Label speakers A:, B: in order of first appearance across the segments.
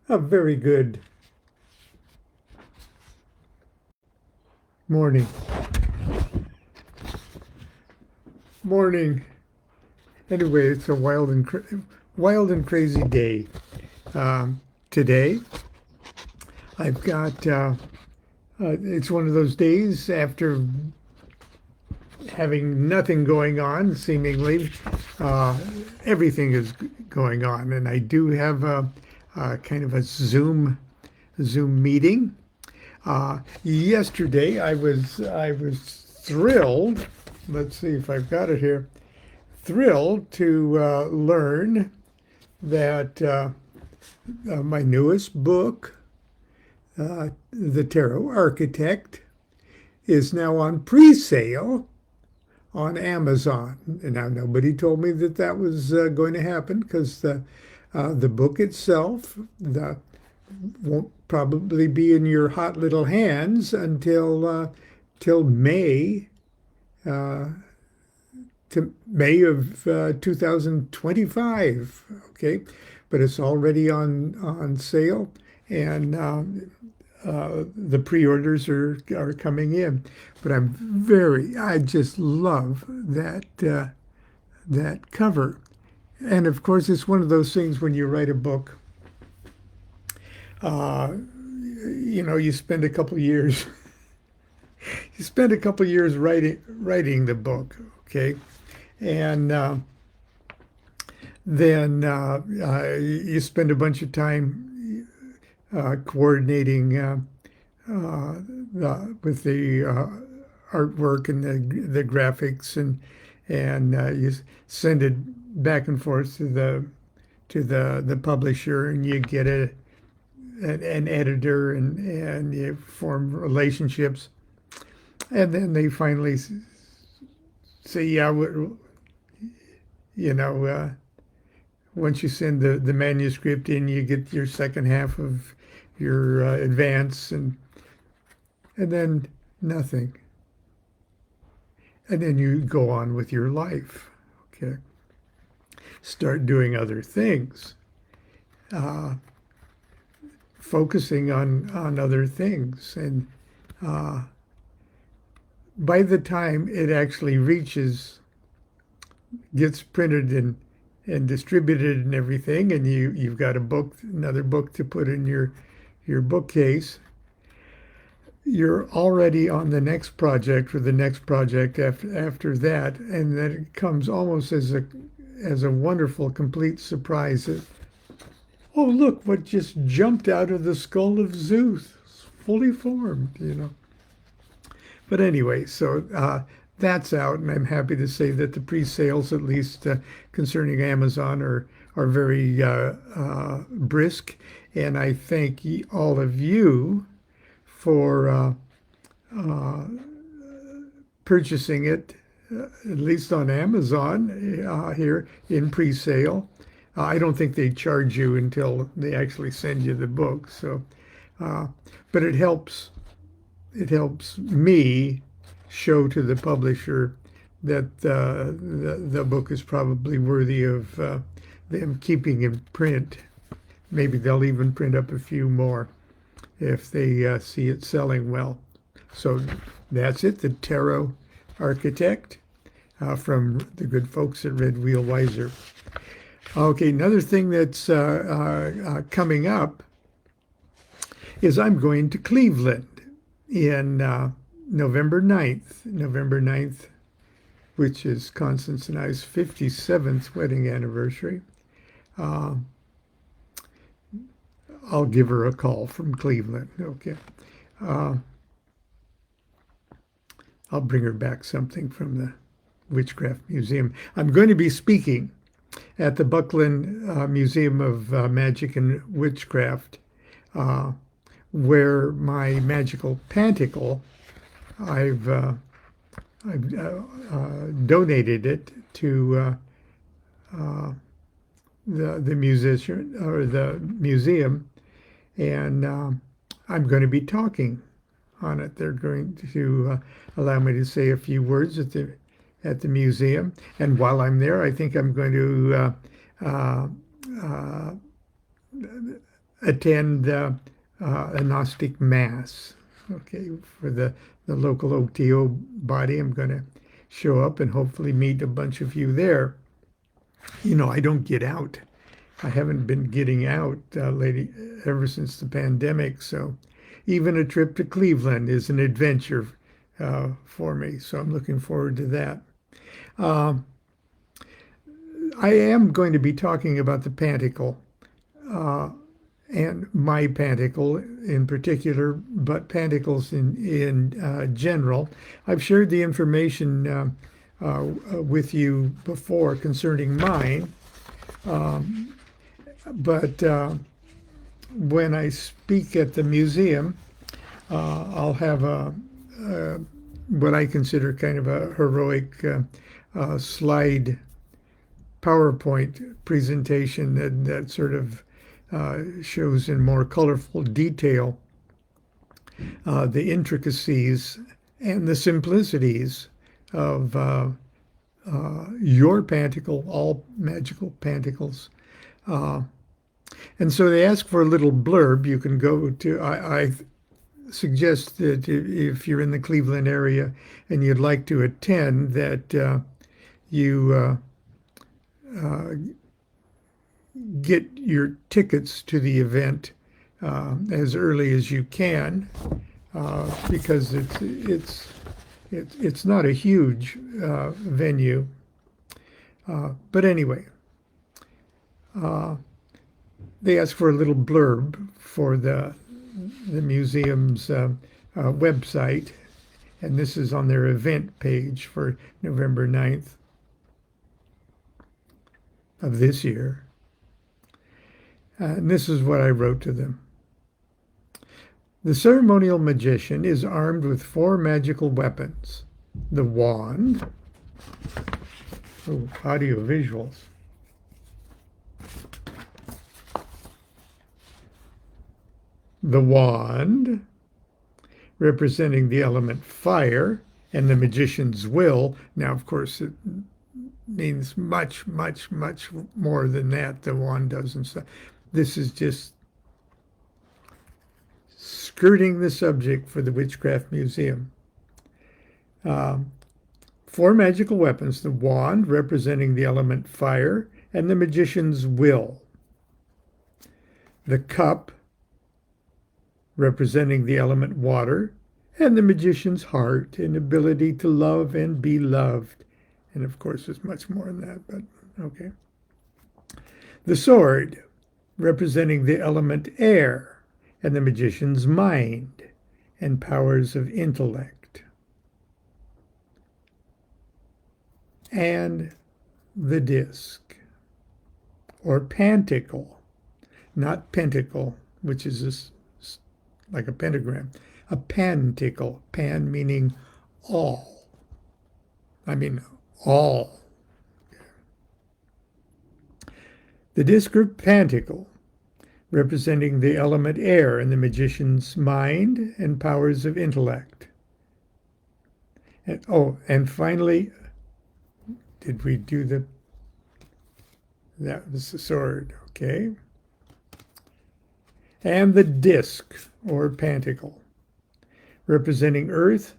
A: A very good morning. Morning. Anyway, it's a wild and crazy day. Today, I've got. It's one of those days after having nothing going on, seemingly. Uh, Everything is going on, and I do have a kind of a Zoom meeting. Yesterday, I was thrilled. Let's see if I've got it here. Thrilled to learn that my newest book, The Tarot Architect, is now on pre-sale on Amazon. And now nobody told me that that was going to happen because the book itself won't probably be in your hot little hands until till May uh, to May of 2025. Okay, but it's already on sale, and the pre-orders are coming in. But I just love that cover. And of course, it's one of those things when you write a book, uh, you spend a couple years, you spend a couple years writing the book, okay, and then you spend a bunch of time coordinating with the artwork and the graphics, and you send it back and forth to the publisher, and you get an editor, and you form relationships, and then they finally say, yeah, you know, once you send the manuscript in, you get your second half of your advance, and then nothing. And then you go on with your life. Okay. Start doing other things, uh, focusing on other things. And by the time it actually gets printed and distributed and everything, and you've got another book to put in your bookcase, you're already on the next project or the next project after that, and then it comes almost as a wonderful complete surprise that, oh, look what just jumped out of the skull of Zeus, fully formed. But anyway, so that's out, and I'm happy to say that the pre-sales, at least concerning Amazon, are very brisk, and I thank all of you for purchasing it, at least on Amazon here in pre-sale. I don't think they charge you until they actually send you the book. So, but it helps. It helps me show to the publisher that the book is probably worthy of them keeping in print. Maybe they'll even print up a few more if they see it selling well. So that's it, the Tarot Architect from the good folks at Red Wheel Weiser. Okay, another thing that's coming up is I'm going to Cleveland in November 9th, which is Constance and I's 57th wedding anniversary. I'll give her a call from Cleveland. Okay. I'll bring her back something from the Witchcraft Museum. I'm going to be speaking at the Buckland Museum of Magic and Witchcraft, where my magical pentacle, I've donated it to the musician or the museum, and I'm going to be talking on it. They're going to allow me to say a few words at the museum, and while I'm there, I think I'm going to attend a Gnostic Mass. Okay, for the local OTO body, I'm going to show up and hopefully meet a bunch of you there. You know, I don't get out. I haven't been getting out lately ever since the pandemic. So even a trip to Cleveland is an adventure for me. So I'm looking forward to that. I am going to be talking about the pentacle and my pentacle in particular, but pentacles in general. I've shared the information with you before concerning mine. But when I speak at the museum, I'll have what I consider kind of a heroic slide PowerPoint presentation that sort of shows in more colorful detail the intricacies and the simplicities of your pentacle, all magical pentacles. And so they ask for a little blurb. You can go to, I suggest that if you're in the Cleveland area and you'd like to attend, that you get your tickets to the event as early as you can, because it's not a huge venue. But anyway, they ask for a little blurb for the museum's website, and this is on their event page for November 9th of this year. And this is what I wrote to them. The ceremonial magician is armed with 4 magical weapons: the wand, audio visuals, the wand, representing the element fire, and the magician's will. Now, of course, it means much, much, much more than that. The wand doesn't say. This is just skirting the subject for the Witchcraft Museum. 4 magical weapons: the wand, representing the element fire, and the magician's will. The cup, representing the element water, and the magician's heart and ability to love and be loved. And of course, there's much more than that, but okay. The sword, representing the element air, and the magician's mind and powers of intellect. And the disc, or pentacle, not pentacle, which is this, like a pentagram, a pentacle, pan meaning all. I mean all. The disc or pentacle, representing the element air and the magician's mind and powers of intellect. And finally, did we do that was the sword, okay? And the disc, or pentacle, representing earth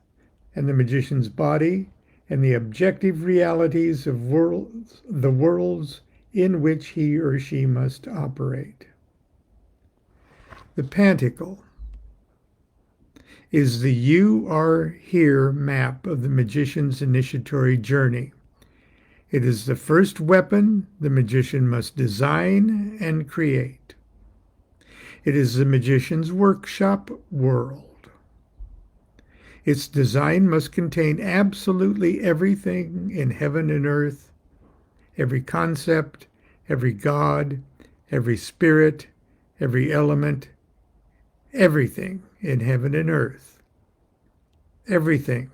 A: and the magician's body and the objective realities of the worlds in which he or she must operate. The pentacle is the "you are here" map of the magician's initiatory journey. It is the first weapon the magician must design and create. It is the magician's workshop world. Its design must contain absolutely everything in heaven and earth, every concept, every god, every spirit, every element, everything in heaven and earth. Everything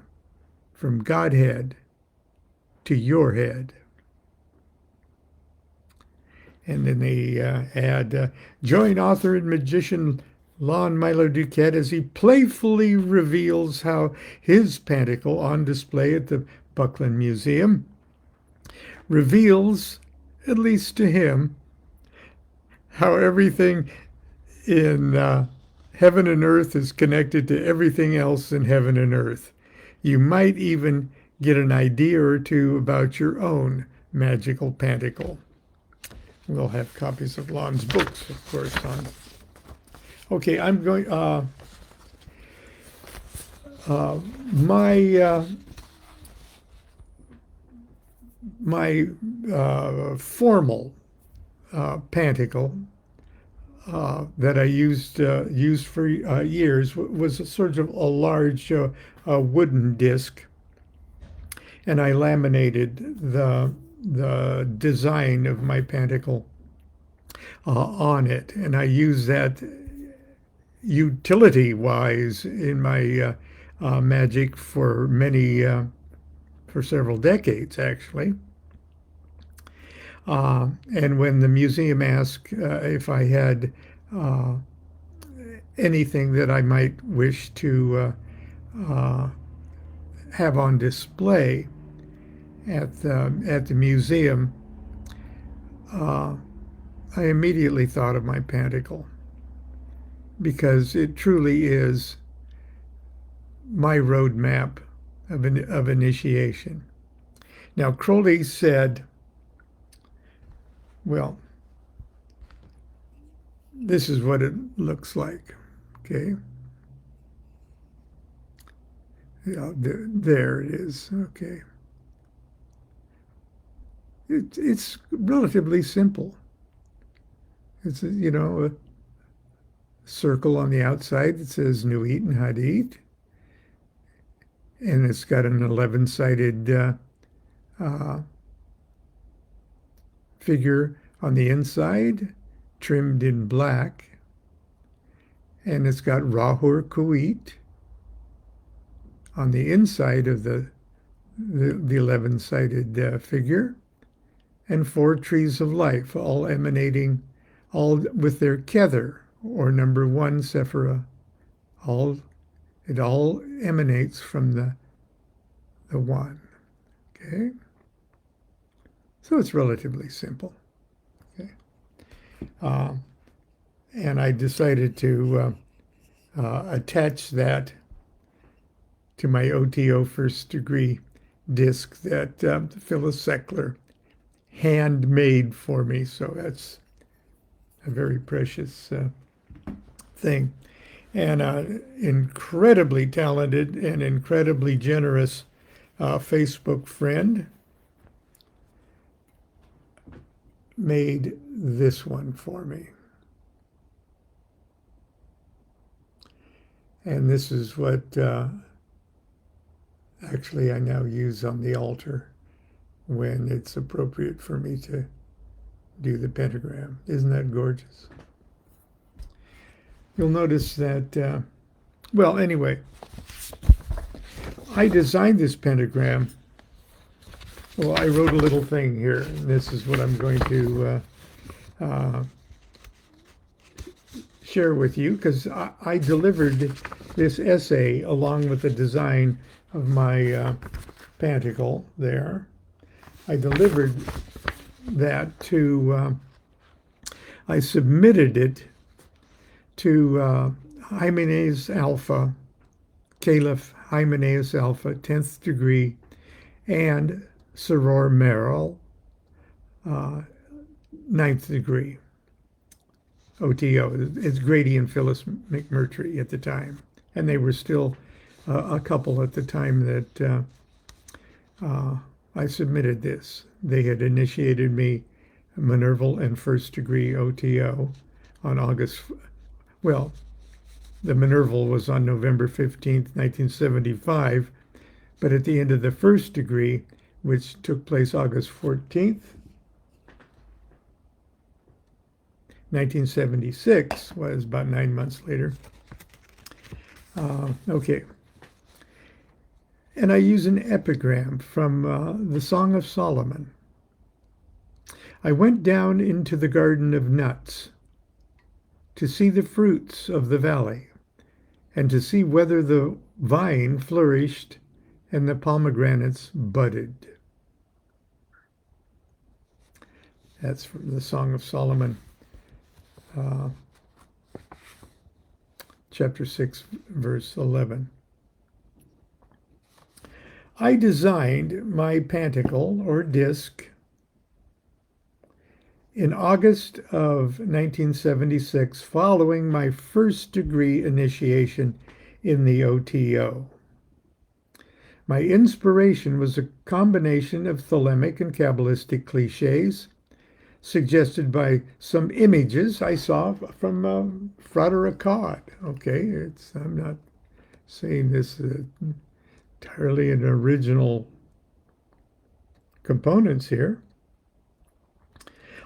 A: from Godhead to your head. And then they add, join author and magician Lon Milo DuQuette as he playfully reveals how his pentacle, on display at the Buckland Museum, reveals, at least to him, how everything in heaven and earth is connected to everything else in heaven and earth. You might even get an idea or two about your own magical pentacle. We'll have copies of Lon's books, of course, on. Okay, I'm going. My formal pentacle that I used for years was a sort of a large wooden disc, and I laminated the design of my pentacle on it, and I use that utility-wise in my magic for for several decades, actually. And when the museum asked if I had anything that I might wish to have on display at the museum, I immediately thought of my pentacle, because it truly is my roadmap of initiation. Now, Crowley said, well, this is what it looks like, okay? Yeah, there it is, okay. It's relatively simple. It's, a circle on the outside that says Nuit and Hadith. And it's got an 11-sided figure on the inside, trimmed in black. And it's got Rahur Kuit on the inside of the 11-sided figure, and 4 trees of life, all emanating, all with their kether, or number 1 Sephira. It all emanates from the 1. Okay? So it's relatively simple. Okay? And I decided to attach that to my OTO first degree disc that Phyllis Seckler handmade for me. So that's a very precious thing. And an incredibly talented and incredibly generous Facebook friend made this one for me. And this is what actually I now use on the altar when it's appropriate for me to do the pentagram. Isn't that gorgeous? You'll notice that, well, anyway, I designed this pentagram. Well, I wrote a little thing here, and this is what I'm going to share with you, because I delivered this essay along with the design of my pentacle there. I delivered that to, I submitted it to Hymenaeus Alpha, Caliph Hymenaeus Alpha, 10th degree, and Soror Merrill, 9th degree, OTO. It's Grady and Phyllis McMurtry at the time. And they were still a couple at the time that I submitted this. They had initiated me Minerval and first degree OTO on August, well, the Minerval was on November 15th, 1975, but at the end of the first degree, which took place August 14th, 1976, was about 9 months later. Okay. And I use an epigram from the Song of Solomon. I went down into the garden of nuts to see the fruits of the valley, and to see whether the vine flourished and the pomegranates budded. That's from the Song of Solomon. chapter 6, verse 11. I designed my pentacle or disc in August of 1976, following my first degree initiation in the OTO. My inspiration was a combination of thelemic and Kabbalistic cliches, suggested by some images I saw from Frater Akkad. Okay, I'm not saying this is entirely an original components here.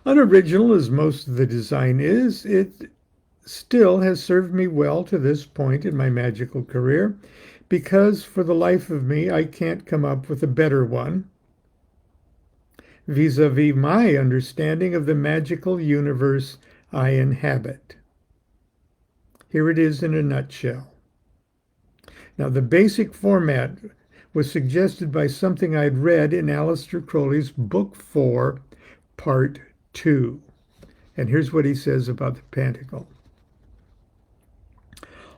A: Unoriginal as most of the design is, it still has served me well to this point in my magical career, because for the life of me, I can't come up with a better one vis-a-vis my understanding of the magical universe I inhabit. Here it is in a nutshell. Now, the basic format was suggested by something I'd read in Aleister Crowley's Book 4, Part 2. And here's what he says about the pentacle.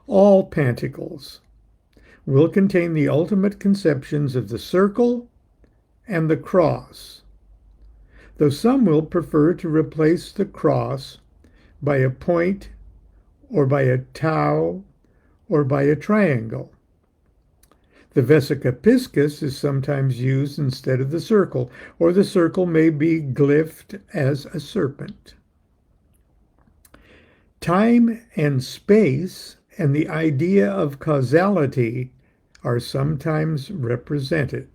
A: All pentacles will contain the ultimate conceptions of the circle and the cross, though some will prefer to replace the cross by a point or by a tau or by a triangle. The vesica piscis is sometimes used instead of the circle, or the circle may be glyphed as a serpent. Time and space and the idea of causality are sometimes represented.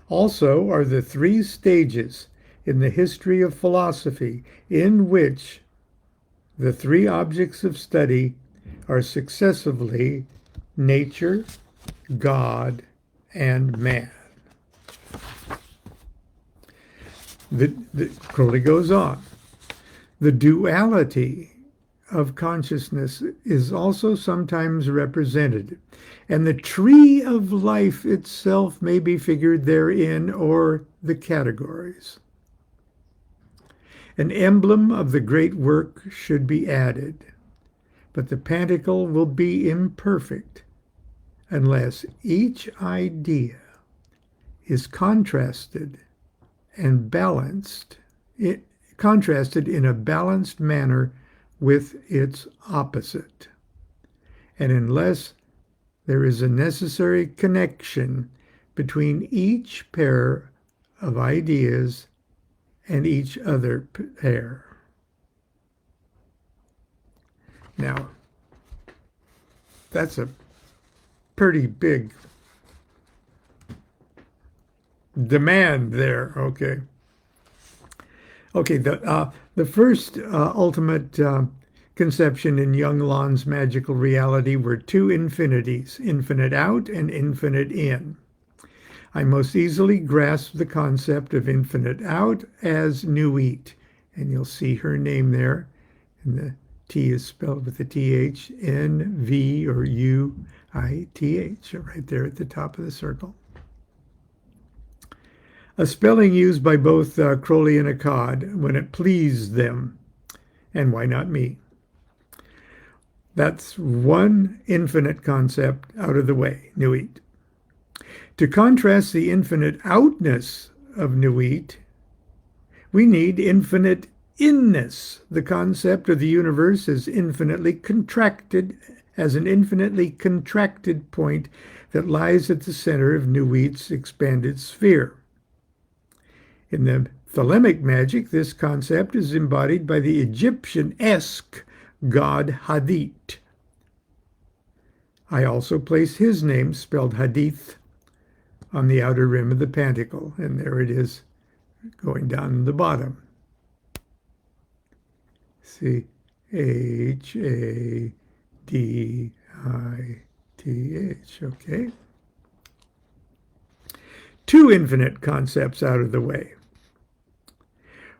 A: Also are the three stages in the history of philosophy in which the three objects of study are successively nature, God, and man. Crowley goes on. The duality of consciousness is also sometimes represented, and the tree of life itself may be figured therein, or the categories. An emblem of the great work should be added, but the pentacle will be imperfect unless each idea is contrasted and balanced, contrasted in a balanced manner with its opposite, and unless there is a necessary connection between each pair of ideas and each other pair. Now, that's a pretty big demand there. Okay. The first ultimate conception in young Lon's magical reality were two infinities, infinite out and infinite in. I most easily grasped the concept of infinite out as Nuit, and you'll see her name there, and the T is spelled with the TH, N-V or U-I-T-H, right there at the top of the circle. A spelling used by both Crowley and Akkad when it pleased them, and why not me? That's one infinite concept out of the way, Nuit. To contrast the infinite outness of Nuit, we need infinite inness, the concept of the universe as infinitely contracted, as an infinitely contracted point that lies at the center of Nuit's expanded sphere. In the thelemic magic, this concept is embodied by the Egyptian-esque god Hadith. I also place his name, spelled Hadith, on the outer rim of the pentacle, and there it is going down the bottom. See, H-A-D-I-T-H, okay? Two infinite concepts out of the way.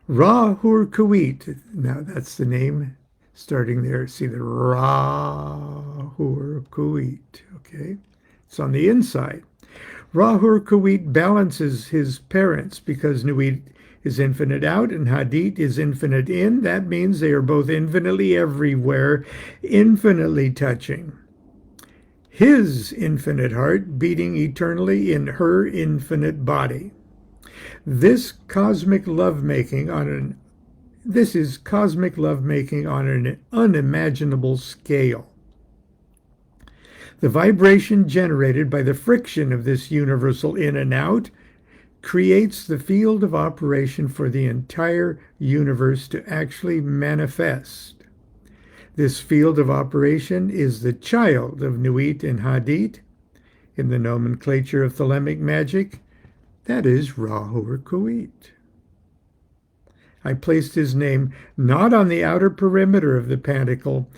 A: Ra-Hur-Kuit, now that's the name starting there. See the Ra-Hur-Kuit, okay? It's on the inside. Ra-Hur-Kuit balances his parents because Nuit is infinite out and Hadit is infinite in. That means they are both infinitely everywhere, infinitely touching. His infinite heart beating eternally in her infinite body. This is cosmic lovemaking on an unimaginable scale. The vibration generated by the friction of this universal in and out creates the field of operation for the entire universe to actually manifest. This field of operation is the child of Nuit and Hadit. In the nomenclature of thelemic magic, that is Ra-Hoor-Khuit. I placed his name not on the outer perimeter of the pentacle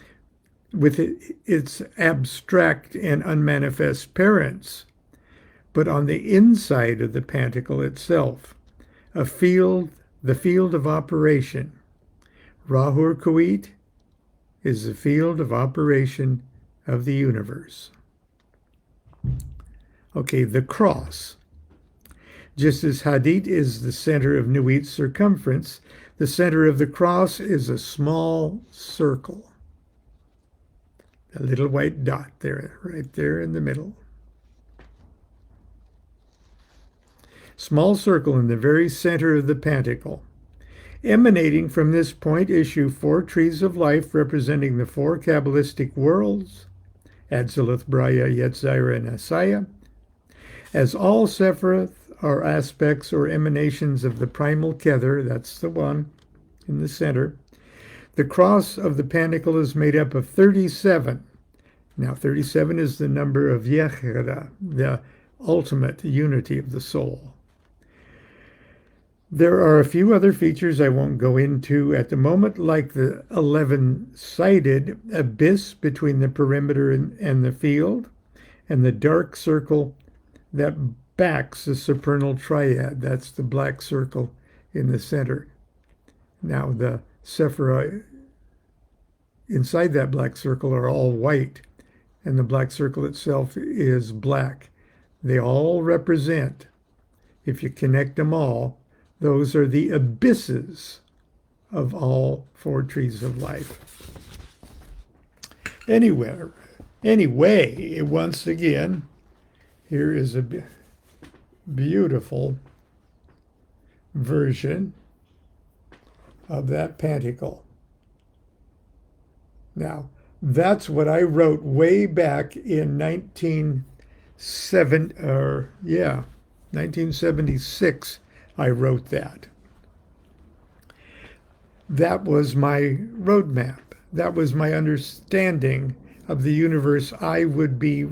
A: with its abstract and unmanifest parents, but on the inside of the pentacle itself, the field of operation. Ra-Hoor-Khuit is the field of operation of the universe. Okay, the cross. Just as Hadit is the center of Nuit's circumference, the center of the cross is a small circle. A little white dot there, right there in the middle. Small circle in the very center of the pentacle. Emanating from this point issue 4 trees of life representing the 4 Kabbalistic worlds, Adzilith, Braya, Yetzirah, and Asaya. As all Sephiroth are aspects or emanations of the primal Kether, that's the one in the center. The cross of the pentacle is made up of 37. Now 37 is the number of Yeghera, the ultimate unity of the soul. There are a few other features I won't go into at the moment, like the 11-sided abyss between the perimeter and the field, and the dark circle that backs the supernal triad. That's the black circle in the center. Now the Sephira inside that black circle are all white, and the black circle itself is black. They all represent, if you connect them all, those are the abysses of all 4 trees of life. Anyway, once again, here is a beautiful version of that pentacle. Now, that's what I wrote way back in 1976. I wrote that. That was my roadmap. That was my understanding of the universe I would be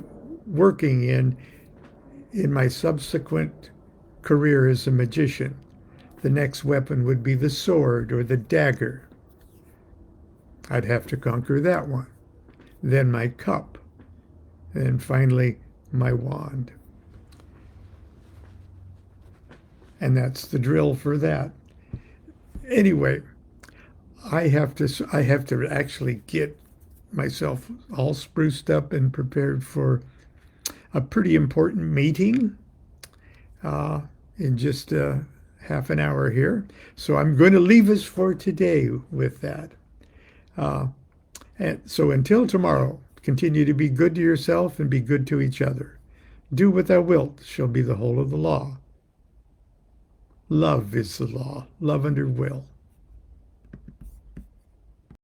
A: working in my subsequent career as a magician. The next weapon would be the sword or the dagger. I'd have to conquer that one. Then my cup. And finally, my wand. And that's the drill for that. Anyway, I have to actually get myself all spruced up and prepared for a pretty important meeting in just half an hour here. So I'm going to leave us for today with that. And so until tomorrow, continue to be good to yourself and be good to each other. Do what thou wilt shall be the whole of the law. Love is the law. Love under will.